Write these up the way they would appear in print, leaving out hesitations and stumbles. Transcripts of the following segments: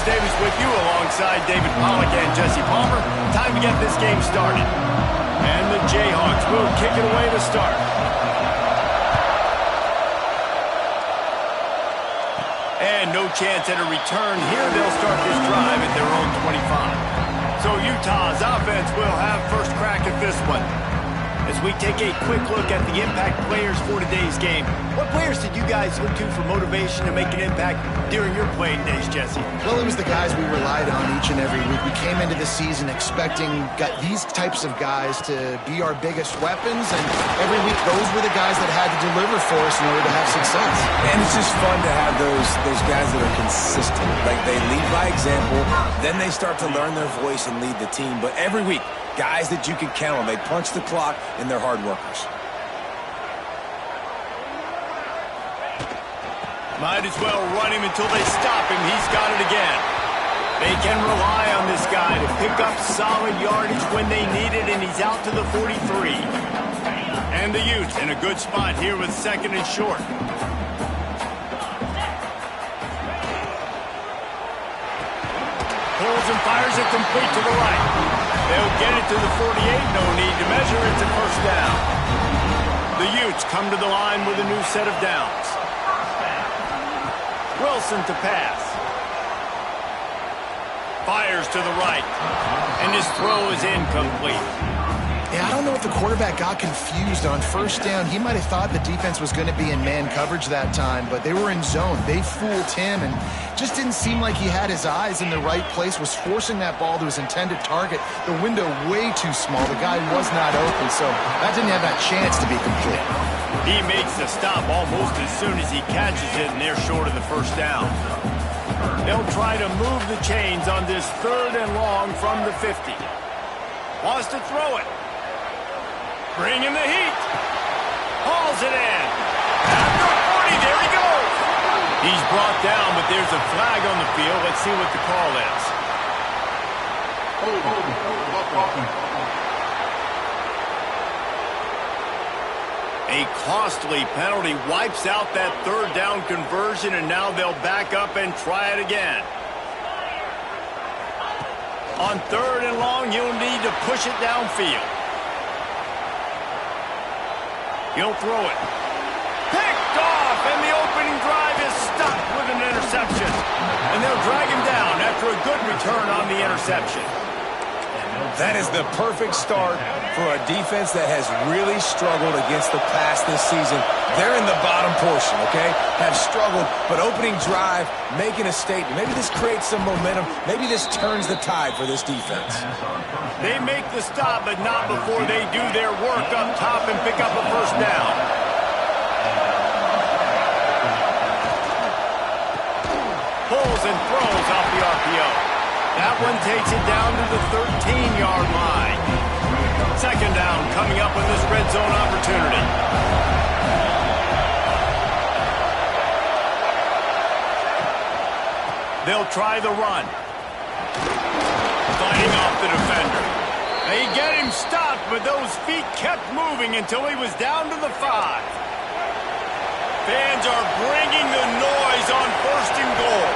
Lance Davis with you alongside David Pollack and Jesse Palmer. Time to get this game started. And the Jayhawks will kick it away to start. And no chance at a return here. They'll start this drive at their own 25. So Utah's offense will have first crack at this one. As we take a quick look at the impact players for today's game, what players did you guys look to for motivation to make an impact during your playing days, Jesse? Well, it was the guys we relied on each and every week. We came into the season expecting these types of guys to be our biggest weapons, and every week those were the guys that had to deliver for us in order to have success. And it's just fun to have those guys that are consistent. Like, they lead by example, then they start to learn their voice and lead the team. But every week, guys that you can count on. They punch the clock, and they're hard workers. Might as well run him until they stop him. He's got it again. They can rely on this guy to pick up solid yardage when they need it, and he's out to the 43. And the Utes in a good spot here with second and short. Pulls and fires it complete to the right. They'll get it to the 48. No need to measure. It's a first down. The Utes come to the line with a new set of downs. Wilson to pass. Fires to the right. And his throw is incomplete. Yeah, I don't know if the quarterback got confused on first down. He might have thought the defense was going to be in man coverage that time, but they were in zone. They fooled him and just didn't seem like he had his eyes in the right place, was forcing that ball to his intended target. The window way too small. The guy was not open, so that didn't have that chance to be complete. He makes the stop almost as soon as he catches it, and they're short of the first down. They'll try to move the chains on this third and long from the 50. Wants to throw it. Bring in the heat. Hauls it in. After 40, there he goes. He's brought down, but there's a flag on the field. Let's see what the call is. A costly penalty wipes out that third down conversion, and now they'll back up and try it again. On third and long, you'll need to push it downfield. He'll throw it. Picked off, and the opening drive is stopped with an interception. And they'll drag him down after a good return on the interception. That is the perfect start for a defense that has really struggled against the pass this season. They're in the bottom portion, okay? Have struggled, but opening drive, making a statement. Maybe this creates some momentum. Maybe this turns the tide for this defense. They make the stop, but not before they do their work up top and pick up a first down. Pulls and throws off the RPO. That one takes it down to the 13-yard line. Second down coming up with this red zone opportunity. They'll try the run. Fighting off the defender. They get him stopped, but those feet kept moving until he was down to the 5. Fans are bringing the noise on first and goal.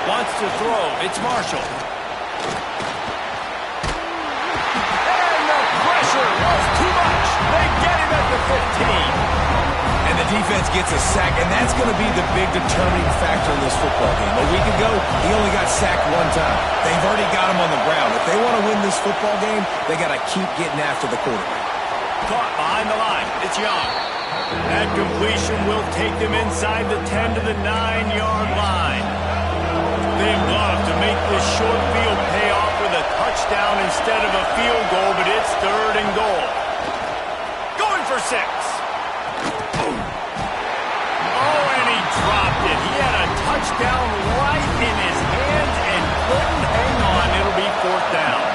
Wants to throw. It's Marshall. And the pressure was too much. They get him at the 15. And the defense gets a sack, and that's going to be the big determining factor in this football game. A week ago, he only got sacked one time. They've already got him on the ground. If they want to win this football game, they got to keep getting after the quarterback. Caught behind the line. It's Young. That completion will take them inside the 10 to the 9-yard line. They'd love to make this short field pay off with a touchdown instead of a field goal, but it's third and goal. Going for 6. Oh, and he dropped it. He had a touchdown right in his hands and couldn't hang on. It'll be fourth down.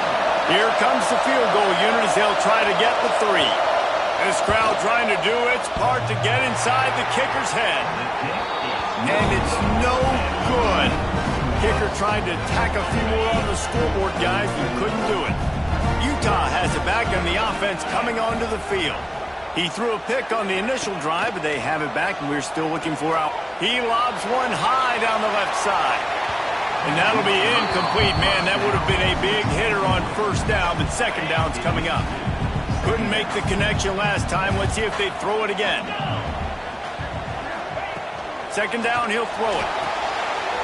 Here comes the field goal unit as they'll try to get the 3. This crowd trying to do its part to get inside the kicker's head. And it's no good. Kicker tried to tack a few more on the scoreboard, guys, but couldn't do it. Utah has it back in the offense coming onto the field. He threw a pick on the initial drive, but they have it back, and we're still looking for out. He lobs one high down the left side. And that'll be incomplete. Man, that would have been a big hitter on first down, but second down's coming up. Couldn't make the connection last time. Let's see if they throw it again. Second down, he'll throw it.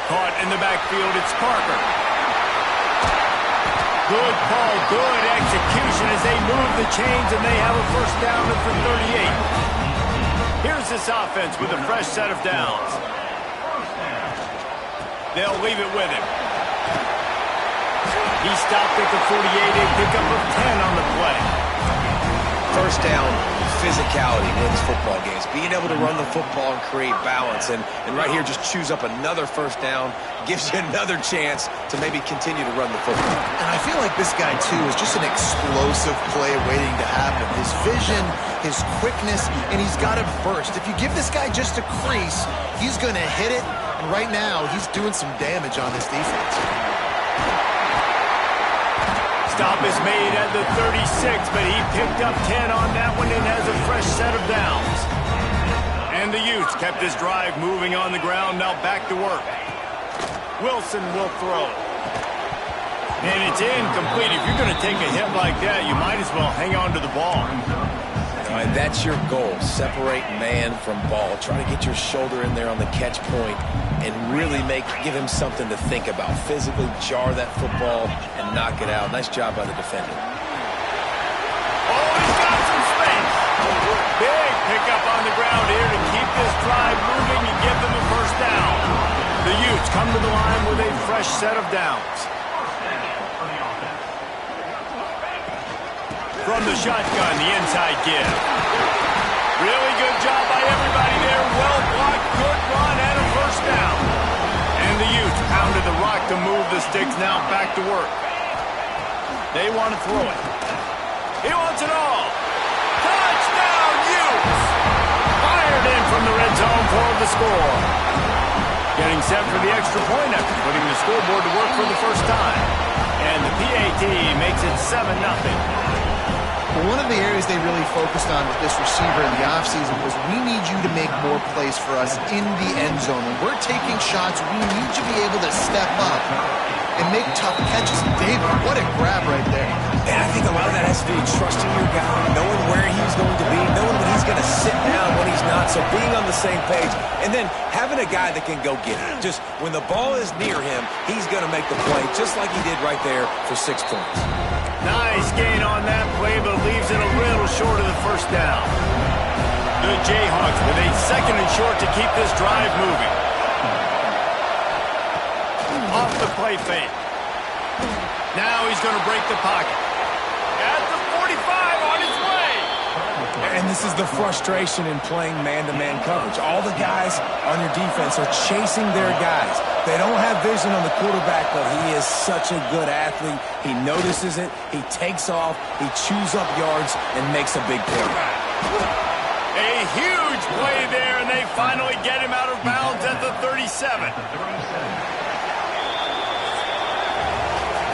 Caught in the backfield, it's Parker. Good call, good execution as they move the chains, and they have a first down at the 38. Here's this offense with a fresh set of downs. They'll leave it with him. He stopped at the 48, a pickup of 10 on the play. First down, physicality wins football games. Being able to run the football and create balance. And right here, just choose up another first down, gives you another chance to maybe continue to run the football. And I feel like this guy, too, is just an explosive play waiting to happen. His vision, his quickness, and he's got it burst. If you give this guy just a crease, he's going to hit it. And right now, he's doing some damage on this defense. Stop is made at the 36, but he picked up 10 on that one and has a fresh set of downs. And the Utes kept this drive moving on the ground, now back to work. Wilson will throw. And it's incomplete. If you're going to take a hit like that, you might as well hang on to the ball. All right, that's your goal. Separate man from ball. Try to get your shoulder in there on the catch point and really give him something to think about. Physically jar that football and knock it out. Nice job by the defender. Oh, he's got some space. Big pickup on the ground here to keep this drive moving and give them a first down. The Utes come to the line with a fresh set of downs. From the shotgun, the inside give. Really good job by everybody there. Well blocked, good run, and a first down. And the Utes pounded the rock to move the sticks, now back to work. They want to throw it. He wants it all. Touchdown, Utes! Fired in from the red zone for the score. Getting set for the extra point after putting the scoreboard to work for the first time. And the PAT makes it 7-0. Well, one of the areas they really focused on with this receiver in the offseason was we need you to make more plays for us in the end zone. When we're taking shots, we need you to be able to step up and make tough catches. David, what a grab right there. And I think a lot of that has to do with trusting your guy, knowing where he's going to be, knowing when he's going to sit down, when he's not, so being on the same page. And then having a guy that can go get it. Just when the ball is near him, he's going to make the play, just like he did right there for 6 points. Nice gain on that play, but leaves it a little short of the first down. The Jayhawks with a second and short to keep this drive moving. Off the play fake. Now he's going to break the pocket. At the 45 on his way. And this is the frustration in playing man-to-man coverage. All the guys on your defense are chasing their guys. They don't have vision on the quarterback, but he is such a good athlete. He notices it, he takes off, he chews up yards, and makes a big play. A huge play there, and they finally get him out of bounds at the 37.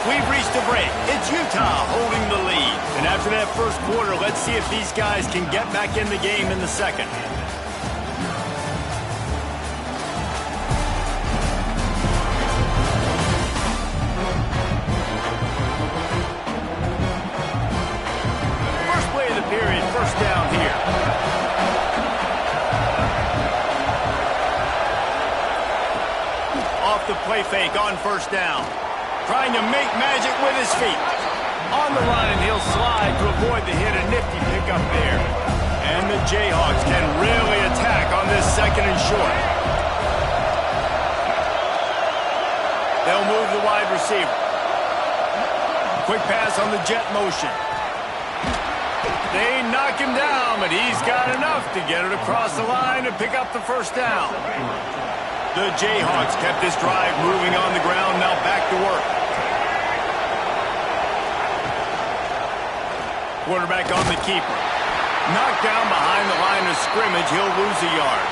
We've reached a break. It's Utah holding the lead. And after that first quarter, let's see if these guys can get back in the game in the second. First play of the period, first down here. Off the play fake on first down. Trying to make magic with his feet. On the line, he'll slide to avoid the hit. A nifty pickup there. And the Jayhawks can really attack on this second and short. They'll move the wide receiver. Quick pass on the jet motion. They knock him down, but he's got enough to get it across the line to pick up the first down. The Jayhawks kept this drive moving on the ground, now back to work. Quarterback on the keeper. Knocked down behind the line of scrimmage, he'll lose a yard.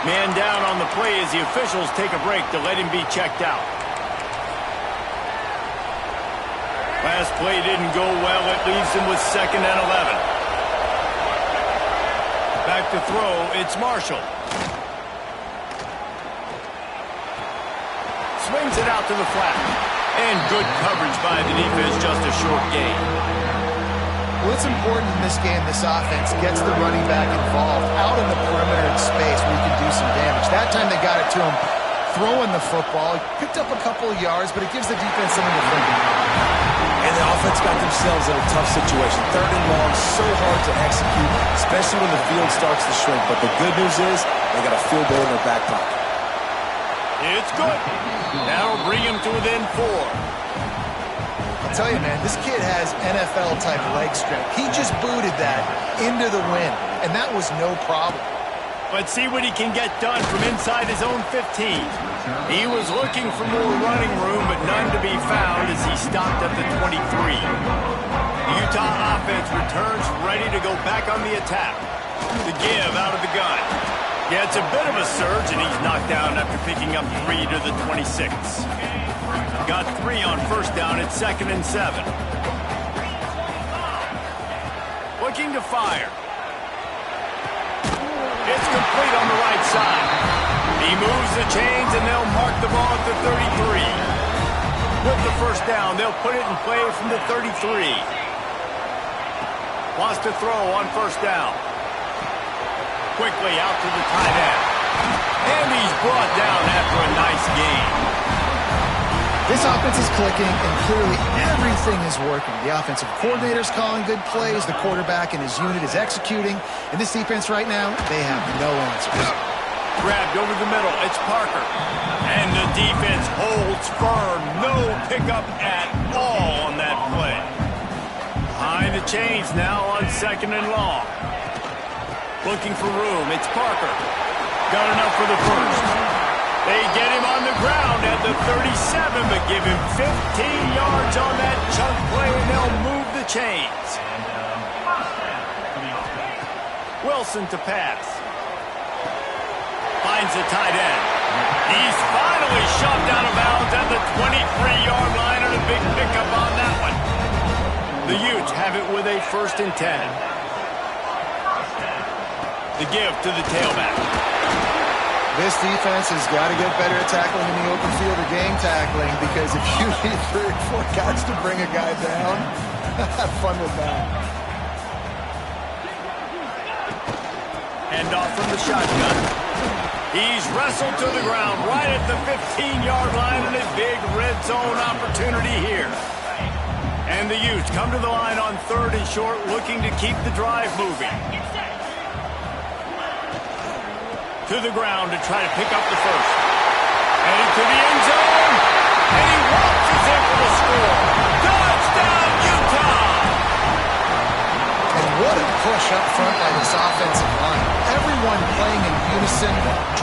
Man down on the play as the officials take a break to let him be checked out. Last play didn't go well, it leaves him with 2nd and 11. Back to throw, it's Marshall. swings it out to the flat. And good coverage by the defense, just a short gain. Well, it's important in this game this offense gets the running back involved out in the perimeter in space where he can do some damage. That time they got it to him throwing the football. He picked up a couple of yards, but it gives the defense something to think about. And the offense got themselves in a tough situation. 3rd and long, so hard to execute, especially when the field starts to shrink. But the good news is they got a field goal in their back pocket. It's good. That'll bring him to within 4. I'll tell you, man, this kid has NFL-type leg strength. He just booted that into the wind, and that was no problem. Let's see what he can get done from inside his own 15. He was looking for more running room, but none to be found as he stopped at the 23. The Utah offense returns ready to go back on the attack. The give out of the gun. Gets a bit of a surge, and he's knocked down after picking up 3 to the 26. Got 3 on first down at 2nd and 7. Looking to fire. It's complete on the right side. He moves the chains, and they'll mark the ball at the 33. With the first down, they'll put it in play from the 33. Wants to throw on first down. Quickly out to the tight end. And he's brought down after a nice gain. This offense is clicking, and clearly everything is working. The offensive coordinator's calling good plays. The quarterback and his unit is executing. And this defense right now, they have no answers. Grabbed over the middle. It's Parker. And the defense holds firm. No pickup at all on that play. Behind the chains now on 2nd and long. Looking for room. It's Parker. Got enough for the first. They get him on the ground at the 37, but give him 15 yards on that chunk play, and they'll move the chains. Wilson to pass. Finds the tight end. He's finally shoved out of bounds at the 23-yard line, and a big pickup on that one. The Utes have it with a 1st and 10. The give to the tailback. This defense has got to get better at tackling in the open field or game tackling, because if you need 3 or 4 guys to bring a guy down, have fun with that. Hand off from the shotgun. He's wrestled to the ground right at the 15-yard line, and a big red zone opportunity here. And the Utes come to the line on 3rd and short, looking to keep the drive moving. To the ground to try to pick up the first. Headed to the end zone. And he walks in for the score. Touchdown, Utah! And what a push up front by this offensive line. Everyone playing in unison,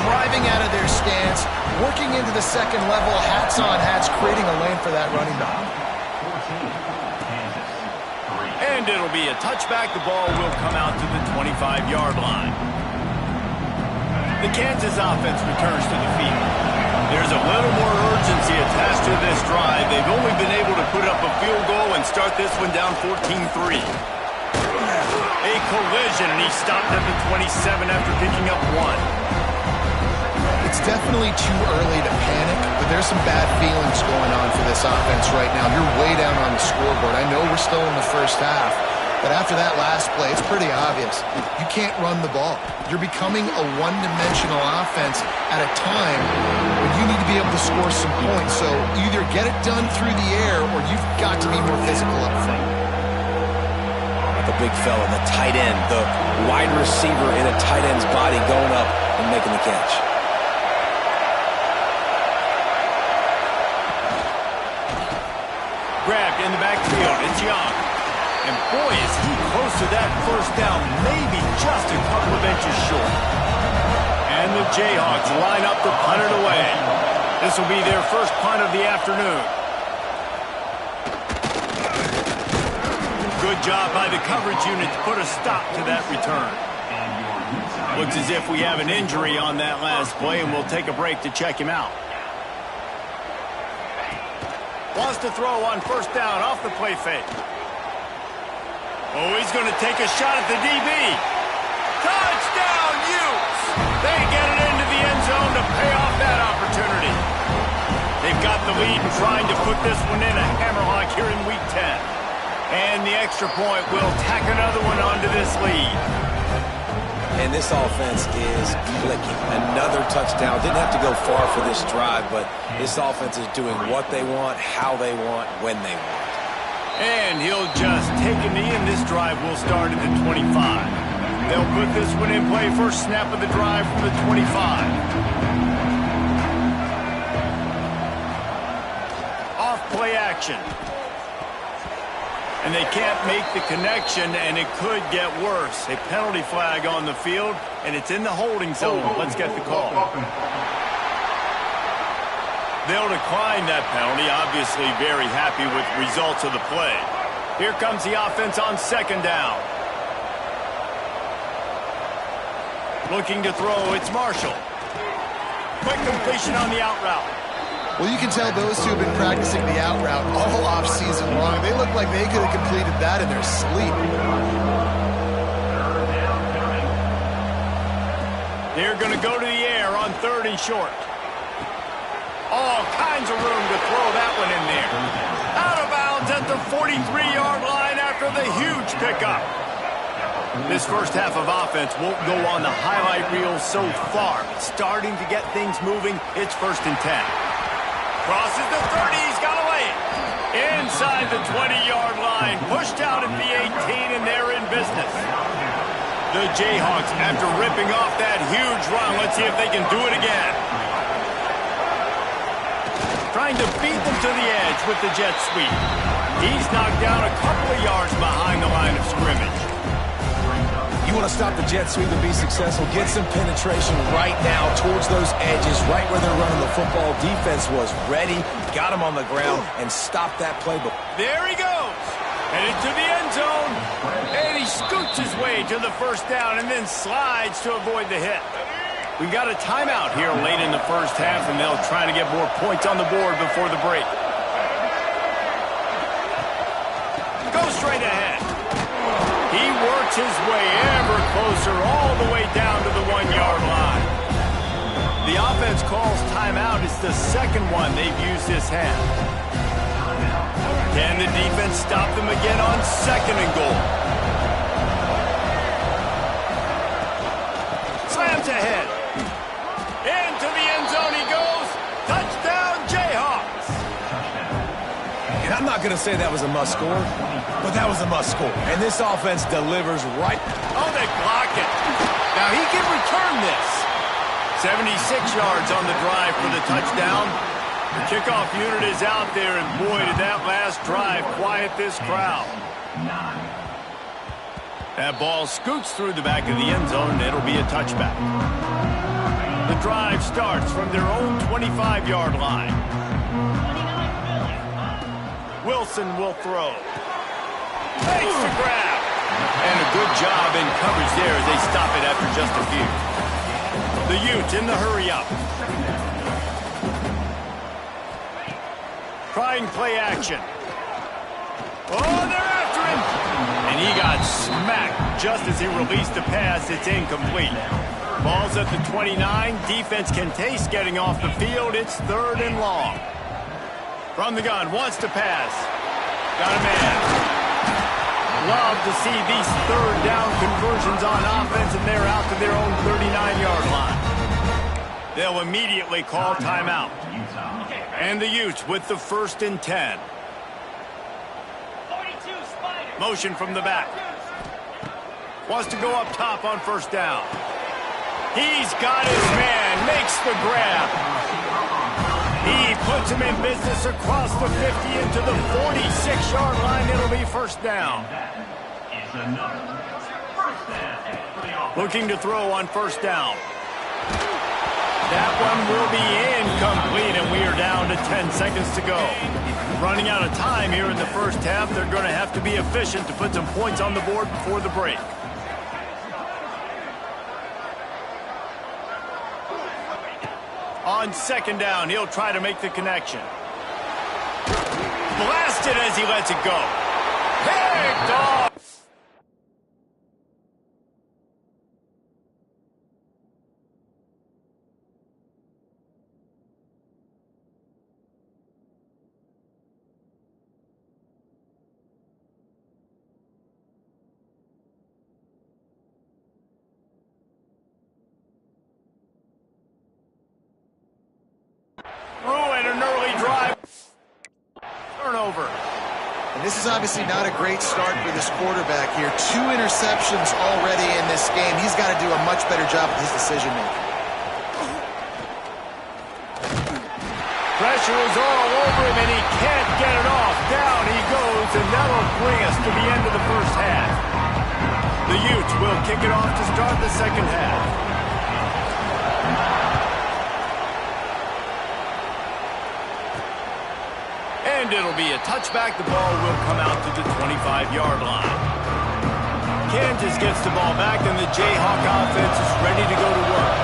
driving out of their stance, working into the 2nd level, hats on hats, creating a lane for that running back. And it'll be a touchback. The ball will come out to the 25-yard line. The Kansas offense returns to the field. There's a little more urgency attached to this drive. They've only been able to put up a field goal and start this one down 14-3. A collision, and he stopped at the 27 after picking up 1. It's definitely too early to panic, but there's some bad feelings going on for this offense right now. You're way down on the scoreboard. I know we're still in the first half, but after that last play, it's pretty obvious. You can't run the ball. You're becoming a one-dimensional offense at a time when you need to be able to score some points. So either get it done through the air, or you've got to be more physical up front. The big fella, the tight end, the wide receiver in a tight end's body going up and making the catch. Grabbed in the backfield. It's Young. And boy, is he close to that first down, maybe just a couple of inches short. And the Jayhawks line up to punt it away. This will be their first punt of the afternoon. Good job by the coverage unit to put a stop to that return. Looks as if we have an injury on that last play, and we'll take a break to check him out. Wants to throw on first down off the play fake. Oh, he's going to take a shot at the DB. Touchdown, Utes! They get it into the end zone to pay off that opportunity. They They've got the lead and trying to put this one in a hammerlock here in Week 10. And the extra point will tack another one onto this lead. And this offense is clicking. Another touchdown. Didn't have to go far for this drive, but this offense is doing what they want, how they want, when they want. And he'll just take a knee, and this drive will start at the 25. They'll put this one in play. First snap of the drive from the 25. Off play action. And they can't make the connection, and it could get worse. A penalty flag on the field, and it's in the holding zone. Let's get the call. They'll decline that penalty, obviously very happy with the results of the play. Here comes the offense on second down. Looking to throw, it's Marshall. Quick completion on the out route. Well, you can tell those two have been practicing the out route all off-season long. They look like they could have completed that in their sleep. They're going to go to the air on 3rd and short. All kinds of room to throw that one in there. Out of bounds at the 43-yard line after the huge pickup. This first half of offense won't go on the highlight reel so far. Starting to get things moving. It's 1st and 10. Crosses the 30, he's got to lay it. Inside the 20-yard line, pushed out at the 18, and they're in business. The Jayhawks, after ripping off that huge run, let's see if they can do it again. Trying to beat them to the edge with the jet sweep. He's knocked down a couple of yards behind the line of scrimmage. You want to stop the jet sweep and be successful, get some penetration right now towards those edges, right where they're running the football. Defense was ready, got him on the ground, and stopped that play. There he goes. Headed to the end zone. And he scoots his way to the first down and then slides to avoid the hit. We got a timeout here late in the first half, and they'll try to get more points on the board before the break. Go straight ahead. He works his way ever closer all the way down to the 1-yard line. The offense calls timeout. It's the second one they've used this half. Can the defense stop them again on 2nd and goal? Slams ahead. Into the end zone he goes. Touchdown, Jayhawks. And I'm not going to say that was a must score, but that was a must score. And this offense delivers right. Oh, they block it. Now he can return this. 76 yards on the drive for the touchdown. The kickoff unit is out there, and boy, did that last drive quiet this crowd. That ball scoots through the back of the end zone, and it'll be a touchback. The drive starts from their own 25-yard line. Wilson will throw. Takes the grab. And a good job in coverage there as they stop it after just a few. The Utes in the hurry-up. Trying play action. Oh, they're after him. And he got smacked just as he released the pass. It's incomplete. Ball's at the 29. Defense can taste getting off the field. It's 3rd and long. From the gun, wants to pass. Got a man. Love to see these 3rd down conversions on offense, and they're out to their own 39-yard line. They'll immediately call timeout. And the Utes with the 1st and 10. Motion from the back. Wants to go up top on 1st down. He's got his man, makes the grab. He puts him in business across the 50 into the 46-yard line. It'll be 1st down. Looking to throw on 1st down. That one will be incomplete, and we are down to 10 seconds to go. Running out of time here in the first half. They're going to have to be efficient to put some points on the board before the break. On 2nd down, he'll try to make the connection. Blasted as he lets it go. Picked off. And this is obviously not a great start for this quarterback here. 2 interceptions already in this game. He's got to do a much better job with his decision-making. Pressure is all over him, and he can't get it off. Down he goes, and that'll bring us to the end of the first half. The Utes will kick it off to start the second half. And it'll be a touchback. The ball will come out to the 25-yard line. Kansas gets the ball back, and the Jayhawk offense is ready to go to work.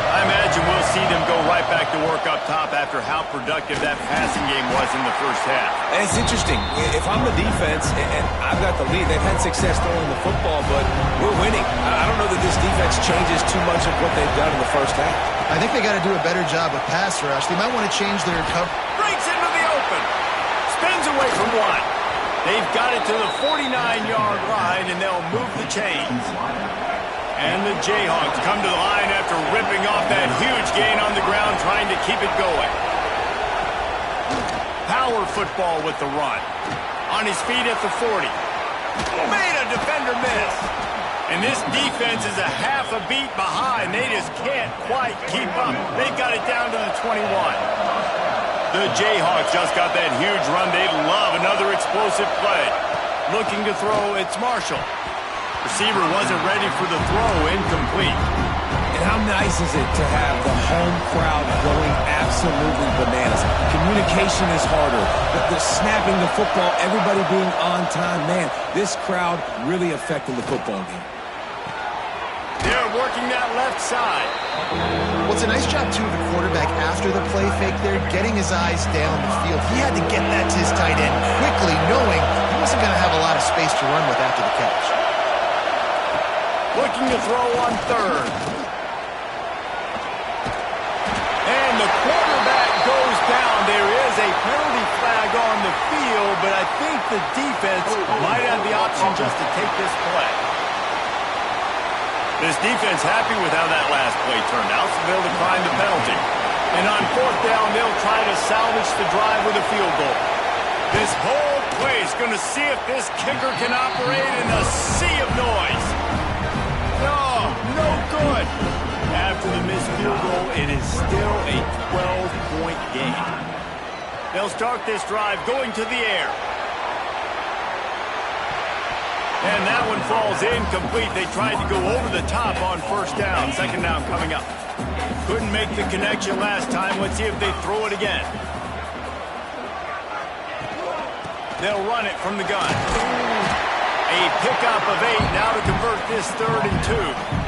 I imagine we'll see them go right back to work up top after how productive that passing game was in the first half. And it's interesting. If I'm the defense and I've got the lead, they've had success throwing the football, but we're winning. I don't know that this defense changes too much of what they've done in the first half. I think they got to do a better job with pass rush. They might want to change their cover. Breaks into the open. Spins away from one. They've got it to the 49-yard line, and they'll move the chains. And the Jayhawks come to the line after ripping off that huge gain on the ground, trying to keep it going. Power football with the run. On his feet at the 40. Made a defender miss. And this defense is a half a beat behind. They just can't quite keep up. They got it down to the 21. The Jayhawks just got that huge run. They'd love another explosive play. Looking to throw, it's Marshall. Receiver wasn't ready for the throw, incomplete. And how nice is it to have the home crowd going absolutely bananas? Communication is harder. The snapping the football, everybody being on time. Man, this crowd really affected the football game. They're working that left side. Well, it's a nice job, too, of the quarterback after the play fake there, getting his eyes down the field. He had to get that to his tight end quickly, knowing he wasn't going to have a lot of space to run with after the catch. Looking to throw on third. And the quarterback goes down. There is a penalty flag on the field, but I think the defense might have the option just to take this play. This defense happy with how that last play turned out, so they'll decline the penalty. And on fourth down, they'll try to salvage the drive with a field goal. This whole play is going to see if this kicker can operate in a sea of noise. No good. After the missed field goal, it is still a 12-point game. They'll start this drive going to the air. And that one falls incomplete. They tried to go over the top on first down. Second down coming up. Couldn't make the connection last time. Let's see if they throw it again. They'll run it from the gun. A pickup of 8 now to convert this 3rd and 2.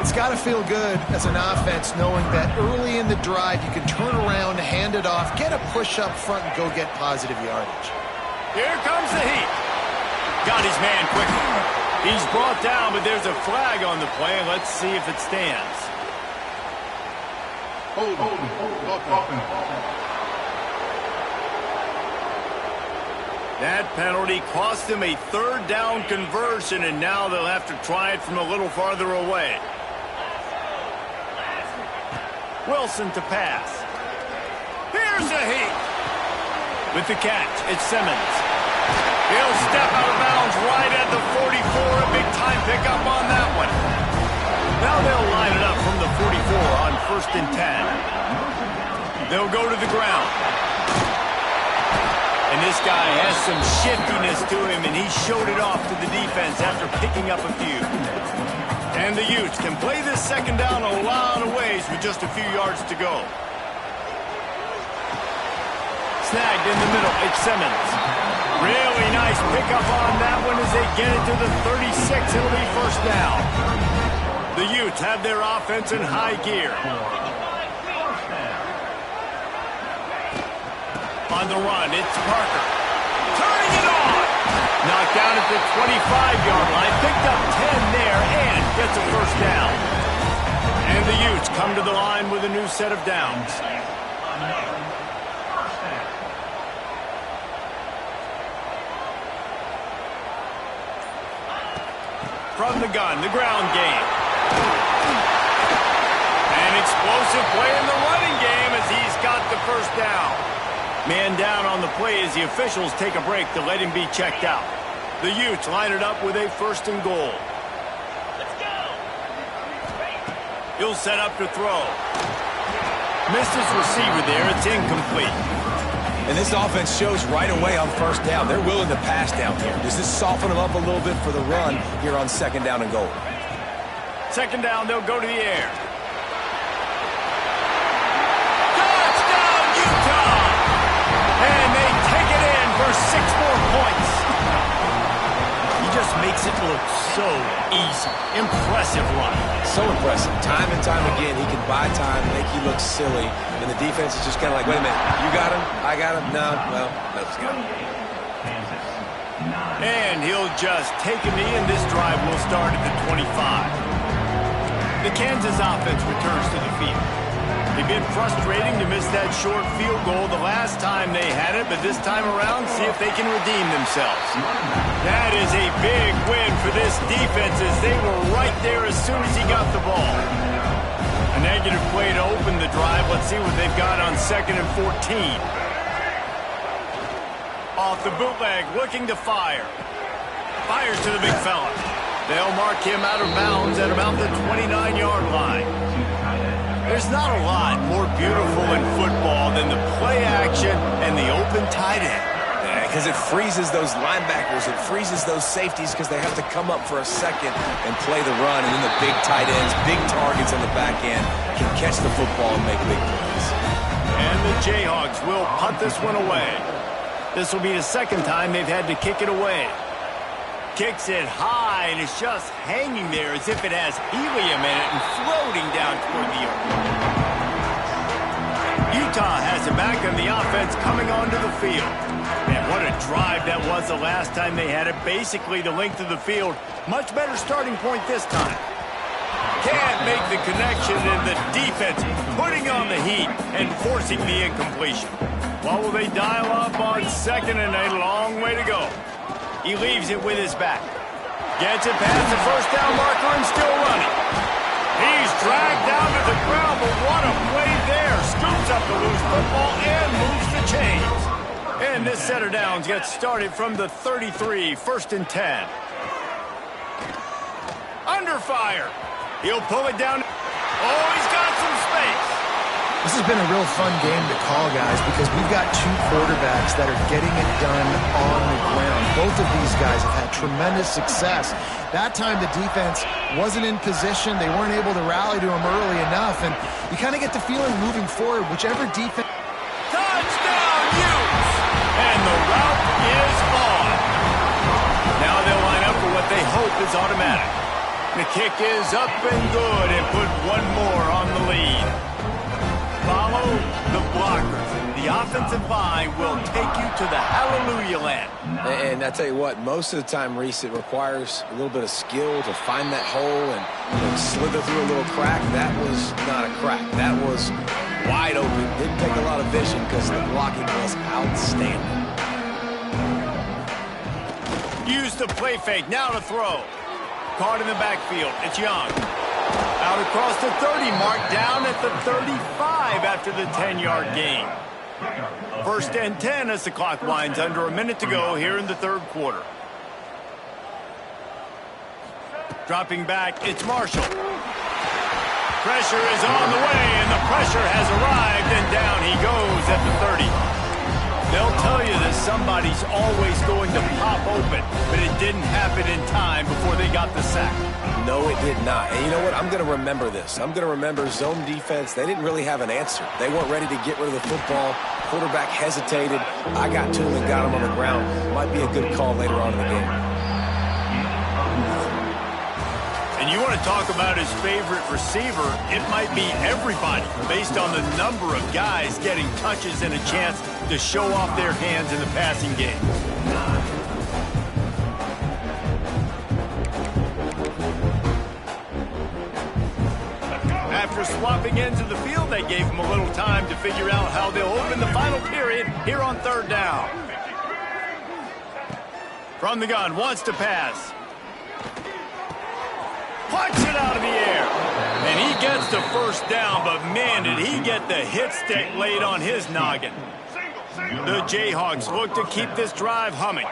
It's got to feel good as an offense knowing that early in the drive you can turn around, hand it off, get a push up front, and go get positive yardage. Here comes the heat. Got his man quickly. He's brought down, but there's a flag on the play. Let's see if it stands. That penalty cost them a 3rd down conversion, and now they'll have to try it from a little farther away. Wilson to pass. Here's the heat. With the catch, it's Simmons. He'll step out of bounds right at the 44. A big-time pickup on that one. Now they'll line it up from the 44 on 1st and 10. They'll go to the ground. And this guy has some shiftiness to him, and he showed it off to the defense after picking up a few. And the Utes can play this second down a lot of ways with just a few yards to go. Snagged in the middle, it's Simmons. Really nice pickup on that one as they get it to the 36. It'll be 1st down. The Utes have their offense in high gear. On the run, it's Parker. Turning it on! Knocked down at the 25-yard line. Picked up 10 there and gets a 1st down. And the Utes come to the line with a new set of downs. From the gun, the ground game. An explosive play in the running game as he's got the 1st down. Man down on the play as the officials take a break to let him be checked out. The Utes line it up with a 1st and goal. Let's go. He'll set up to throw. Missed his receiver there. It's incomplete. And this offense shows right away on 1st down. They're willing to pass down here. Does this soften them up a little bit for the run here on 2nd down and goal? 2nd down, they'll go to the air. And they take it in for 6 more points. He just makes it look so easy. Impressive run. So impressive. Time and time again, he can buy time, make you look silly, and the defense is just kind of like, wait a minute, you got him? I got him? No, well, let's go. And he'll just take a knee, and this drive will start at the 25. The Kansas offense returns to the field. They've been frustrating to miss that short field goal the last time they had it, but this time around, see if they can redeem themselves. That is a big win for this defense as they were right there as soon as he got the ball. A negative play to open the drive. Let's see what they've got on 2nd and 14. Off the bootleg, looking to fire. Fires to the big fella. They'll mark him out of bounds at about the 29-yard line. There's not a lot more beautiful in football than the play action and the open tight end. Yeah, because it freezes those linebackers. It freezes those safeties because they have to come up for a second and play the run. And then the big tight ends, big targets on the back end can catch the football and make big plays. And the Jayhawks will punt this one away. This will be the 2nd time they've had to kick it away. Kicks it high, and it's just hanging there as if it has helium in it and floating down toward the earth. Utah has it back on the offense coming onto the field. And what a drive that was the last time they had it. Basically the length of the field. Much better starting point this time. Can't make the connection, and the defense putting on the heat and forcing the incompletion. What will they dial up on 2nd and a long way to go? He leaves it with his back. Gets it past the 1st down marker and still running. He's dragged down to the ground, but what a play there. Scoops up the loose football and moves the chains. And this set of downs gets started from the 33, 1st and 10. Under fire. He'll pull it down. Oh, he's got some space. This has been a real fun game to call, guys, because we've got 2 quarterbacks that are getting it done on the ground. Both of these guys have had tremendous success. That time the defense wasn't in position. They weren't able to rally to him early enough, and you kind of get the feeling moving forward, whichever defense... Touchdown, Utes! And the route is on. Now they'll line up for what they hope is automatic. The kick is up and good, and put one more on the lead. Follow the blockers. The offensive line will take you to the hallelujah land. And I tell you what, most of the time, Reese, it requires a little bit of skill to find that hole and slither through a little crack. That was not a crack. That was wide open. Didn't take a lot of vision because the blocking was outstanding. Use the play fake. Now to throw. Caught in the backfield. It's Young. Out across the 30 mark, down at the 35 after the 10-yard gain. 1st and 10 as the clock winds under a minute to go here in the 3rd quarter. Dropping back, it's Marshall. Pressure is on the way, and the pressure has arrived, and down he goes at the 30. They'll tell you that somebody's always going to pop open, but it didn't happen in time before they got the sack. No, it did not. And you know what? I'm going to remember this. I'm going to remember zone defense. They didn't really have an answer. They weren't ready to get rid of the football. Quarterback hesitated. I got to him and got him on the ground. Might be a good call later on in the game. And you want to talk about his favorite receiver, it might be everybody based on the number of guys getting touches and a chance to show off their hands in the passing game. After swapping ends of the field, they gave him a little time to figure out how they'll open the final period here on 3rd down. From the gun, wants to pass. Punch it out of the air. And he gets the 1st down, but man, did he get the hit stick laid on his noggin. The Jayhawks look to keep this drive humming.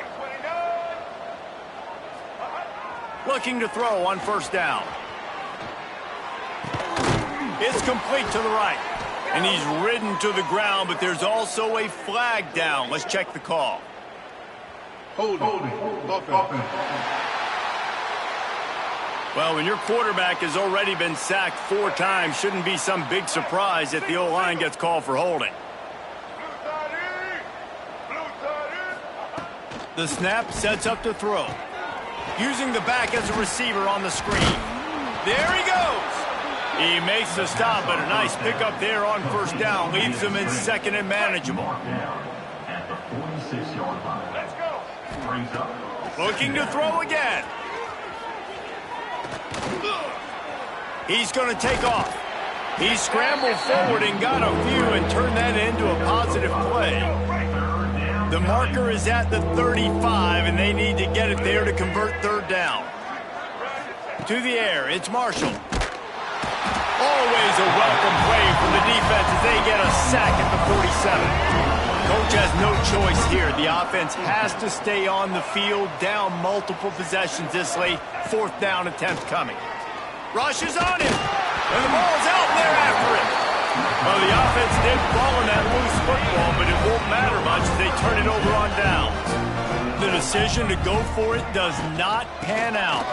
Looking to throw on first down. It's complete to the right. And he's ridden to the ground, but there's also a flag down. Let's check the call. Well, when your quarterback has already been sacked 4 times, shouldn't be some big surprise if the O-line gets called for holding. The snap sets up to throw. Using the back as a receiver on the screen. There he goes. He makes the stop, but a nice pickup there on first down. Leaves him in second and manageable. Looking to throw again. He's going to take off. He scrambled forward and got a few and turned that into a positive play. The marker is at the 35, and they need to get it there to convert third down. To the air, it's Marshall. Always a welcome play from the defense as they get a sack at the 47. Coach has no choice here. The offense has to stay on the field, down multiple possessions this late. Fourth down attempt coming. Rush is on him, and the ball's out there after it. Well, the offense did ball in that loose football, but it won't matter much as they turn it over on downs. The decision to go for it does not pan out.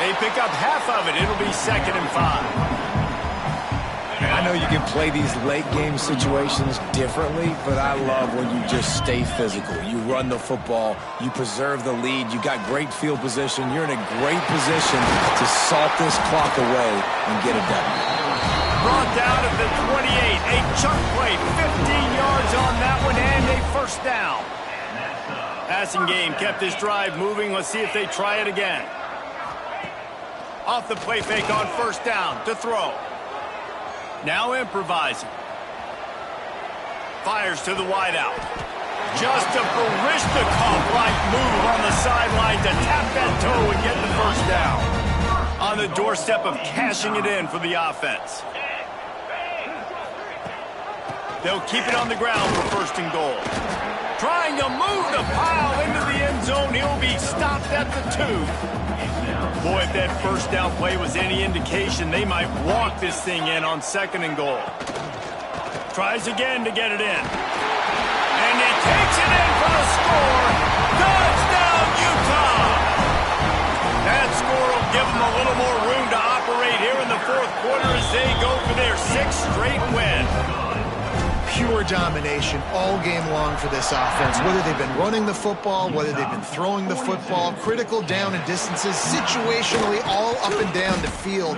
They pick up half of it. It'll be 2nd and 5. I know you can play these late game situations differently, but I love when you just stay physical. You run the football, you preserve the lead, you got great field position, you're in a great position to salt this clock away and get it done. Brought down at the 28, a chunk play, 15 yards on that one, and a first down. Passing game kept this drive moving. Let's see if they try it again. Off the play fake on first down to throw. Now improvising. Fires to the wideout. Just a Baryshnikov-like move on the sideline to tap that toe and get the first down. On the doorstep of cashing it in for the offense. They'll keep it on the ground for 1st and goal. Trying to move the pile into the end zone. He'll be stopped at the 2. Boy, if that first down play was any indication, they might walk this thing in on 2nd and goal. Tries again to get it in. And he takes it in for the score. Touchdown, Utah! That score will give them a little more room to operate here in the 4th quarter as they go for their 6th straight win. Pure domination all game long for this offense. Whether they've been running the football, whether they've been throwing the football, critical down and distances, situationally all up and down the field.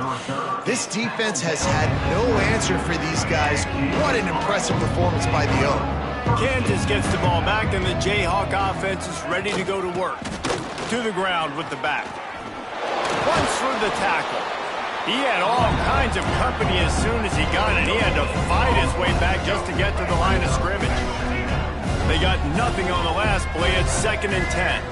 This defense has had no answer for these guys. What an impressive performance by the O. Kansas gets the ball back, and the Jayhawk offense is ready to go to work. To the ground with the back. Runs through the tackle. He had all kinds of company as soon as he got it. He had to fight his way back just to get to the line of scrimmage. They got nothing on the last play. It's 2nd and 10.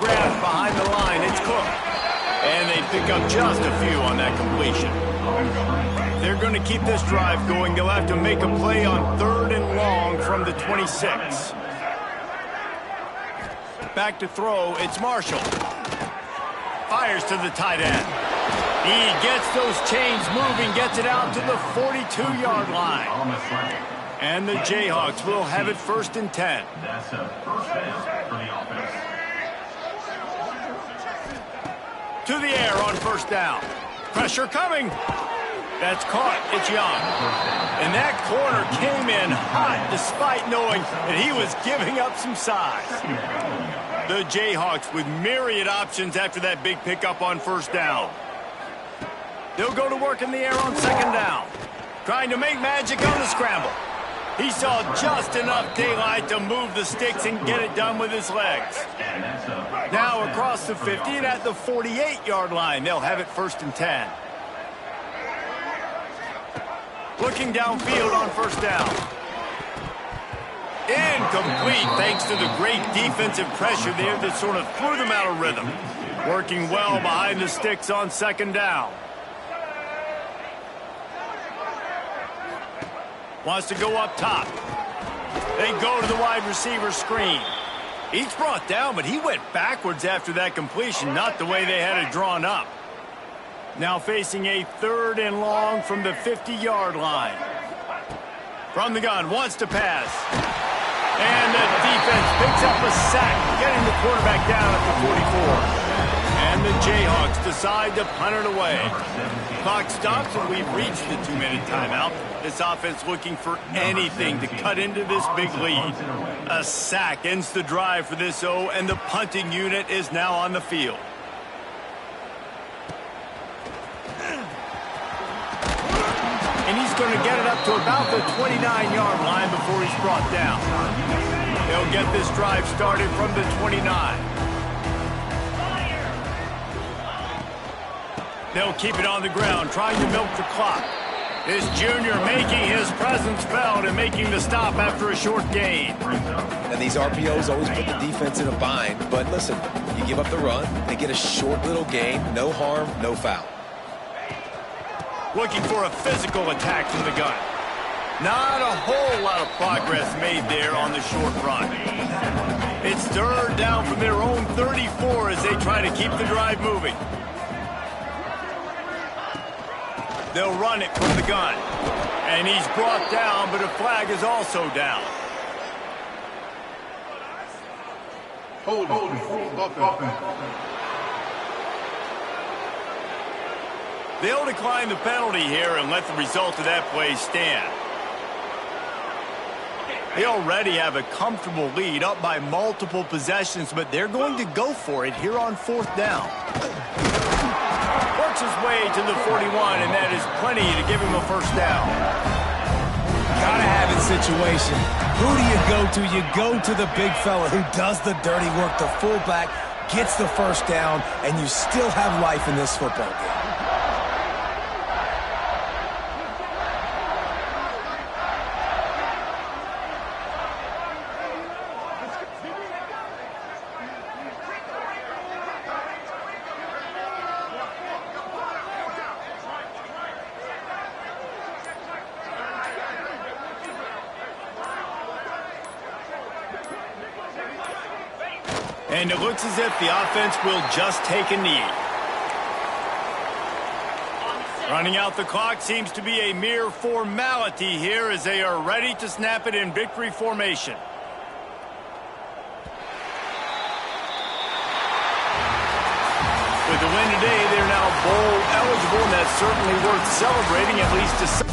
Grab behind the line. It's Cook. And they pick up just a few on that completion. They're going to keep this drive going. They'll have to make a play on 3rd and long from the 26. Back to throw. It's Marshall. Fires to the tight end. He gets those chains moving, gets it out to the 42-yard line. And the Jayhawks will have it 1st and 10. That's a first down for the offense. To the air on first down. Pressure coming. That's caught. It's Young. And that corner came in hot despite knowing that he was giving up some size. The Jayhawks with myriad options after that big pickup on first down. They'll go to work in the air on 2nd down. Trying to make magic on the scramble. He saw just enough daylight to move the sticks and get it done with his legs. Now across the 50 and at the 48-yard line, they'll have it 1st and 10. Looking downfield on first down. Incomplete thanks to the great defensive pressure there that sort of threw them out of rhythm. Working well behind the sticks on 2nd down. Wants to go up top. They go to the wide receiver screen. He's brought down, but he went backwards after that completion, not the way they had it drawn up. Now facing a 3rd and long from the 50-yard line. From the gun, wants to pass. And the defense picks up a sack, getting the quarterback down at the 44. And the Jayhawks decide to punt it away. Clock stops and we've reached the 2-minute timeout. This offense looking for anything to cut into this big lead. A sack ends the drive for this O, and the punting unit is now on the field. And he's going to get it up to about the 29-yard line before he's brought down. They'll get this drive started from the 29. They'll keep it on the ground, trying to milk the clock. This junior making his presence felt and making the stop after a short gain. And these RPOs always put the defense in a bind. But listen, you give up the run, they get a short little gain, no harm, no foul. Looking for a physical attack from the gun. Not a whole lot of progress made there on the short run. It's 3rd down from their own 34 as they try to keep the drive moving. They'll run it from the gun. And he's brought down, but a flag is also down. Hold offense. They'll decline the penalty here and let the result of that play stand. They already have a comfortable lead, up by multiple possessions, but they're going to go for it here on 4th down. Works his way to the 41, and that is plenty to give him a 1st down. Gotta have it situation. Who do you go to? You go to the big fella who does the dirty work. The fullback gets the 1st down, and you still have life in this football game. And it looks as if the offense will just take a knee. Running out the clock seems to be a mere formality here as they are ready to snap it in victory formation. With the win today, they're now bowl eligible, and that's certainly worth celebrating, at least to some.